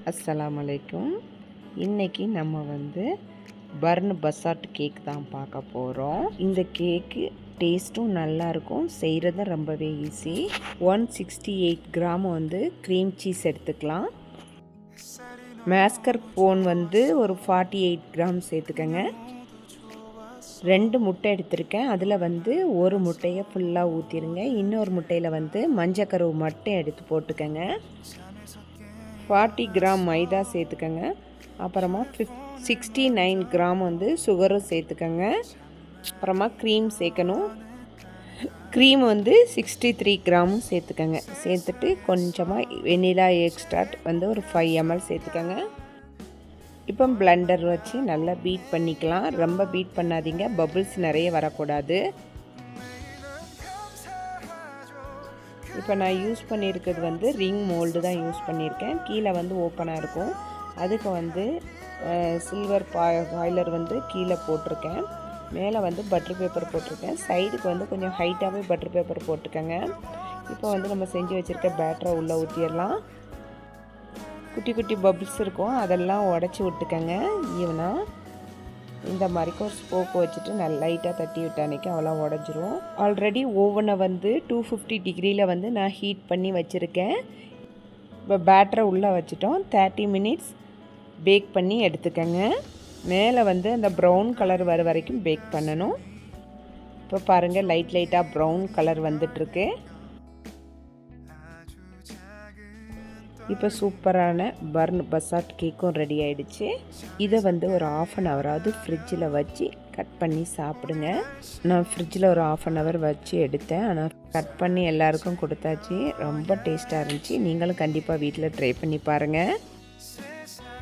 அஸ்ஸலாமு அலைக்கும். இன்றைக்கி நம்ம பர்ன் பசாட் கேக் தான் பார்க்க போகிறோம். இந்த கேக்கு டேஸ்ட்டும் நல்லாயிருக்கும், செய்கிறது ரொம்பவே ஈஸி. 168 கிராம் க்ரீம் சீஸ் எடுத்துக்கலாம். மேஸ்கர் போன் ஒரு 48 கிராம் சேர்த்துக்கங்க. 2 முட்டை எடுத்திருக்கேன். அதில் ஒரு முட்டையை ஃபுல்லாக ஊற்றிடுங்க. இன்னொரு முட்டையில் மஞ்சக்கருவு மட்டும் எடுத்து போட்டுக்கங்க. 40 கிராம் மைதா சேர்த்துக்கங்க. அப்புறமா 69 கிராம் சுகரும் சேர்த்துக்கங்க. அப்புறமா க்ரீம் சேர்க்கணும். க்ரீம் 63 கிராமும் சேர்த்துக்கங்க. சேர்த்துட்டு கொஞ்சமாக வெனிலா எக்ஸ்ட்ராக்ட் ஒரு 5 ml சேர்த்துக்கங்க. இப்போ பிளெண்டர் வச்சு நல்லா பீட் பண்ணிக்கலாம். ரொம்ப பீட் பண்ணாதீங்க, பபிள்ஸ் நிறைய வரக்கூடாது. இப்போ நான் யூஸ் பண்ணியிருக்கிறது ரிங் மோல்டு தான் யூஸ் பண்ணியிருக்கேன். கீழே ஓப்பனாக இருக்கும். அதுக்கு சில்வர் பாய்லர் கீழே போட்டிருக்கேன். மேலே பட்டர் பேப்பர் போட்டிருக்கேன். சைடுக்கு கொஞ்சம் ஹைட்டாகவே பட்டர் பேப்பர் போட்டுக்கோங்க. இப்போ நம்ம செஞ்சு வச்சுருக்க பேட்டரை உள்ளே ஊற்றிடலாம். குட்டி குட்டி பபிள்ஸ் இருக்கும், அதெல்லாம் உடச்சி விட்டுக்கங்க ஈவனாக. இந்த மாதிரிக்கு ஒரு ஸ்போக்கு வச்சுட்டு நல்லா லைட்டாக தட்டி விட்டானிக்கு அவ்வளோ உடஞ்சிரும். ஆல்ரெடி ஓவனை 250 டிகிரியில் நான் ஹீட் பண்ணி வச்சுருக்கேன். இப்போ பேட்டரை உள்ளே வச்சுட்டோம். 30 மினிட்ஸ் பேக் பண்ணி எடுத்துக்கங்க. மேலே அந்த ப்ரௌன் கலர் வர வரைக்கும் பேக் பண்ணணும். இப்போ பாருங்கள், லைட்டாக ப்ரௌன் கலர் வந்துட்டுருக்கு. இப்போ சூப்பரான பர்ன் பசாட் கேக்கும் ரெடி ஆகிடுச்சு. இதை ஒரு 1/2 ஹவராவது ஃப்ரிட்ஜில் வச்சு கட் பண்ணி சாப்பிடுங்க. நான் ஃப்ரிட்ஜில் ஒரு 1/2 ஹவர் வச்சு எடுத்தேன். ஆனால் கட் பண்ணி எல்லாருக்கும் கொடுத்தாச்சு. ரொம்ப டேஸ்ட்டாக இருந்துச்சு. நீங்களும் கண்டிப்பாக வீட்டில் ட்ரை பண்ணி பாருங்கள்.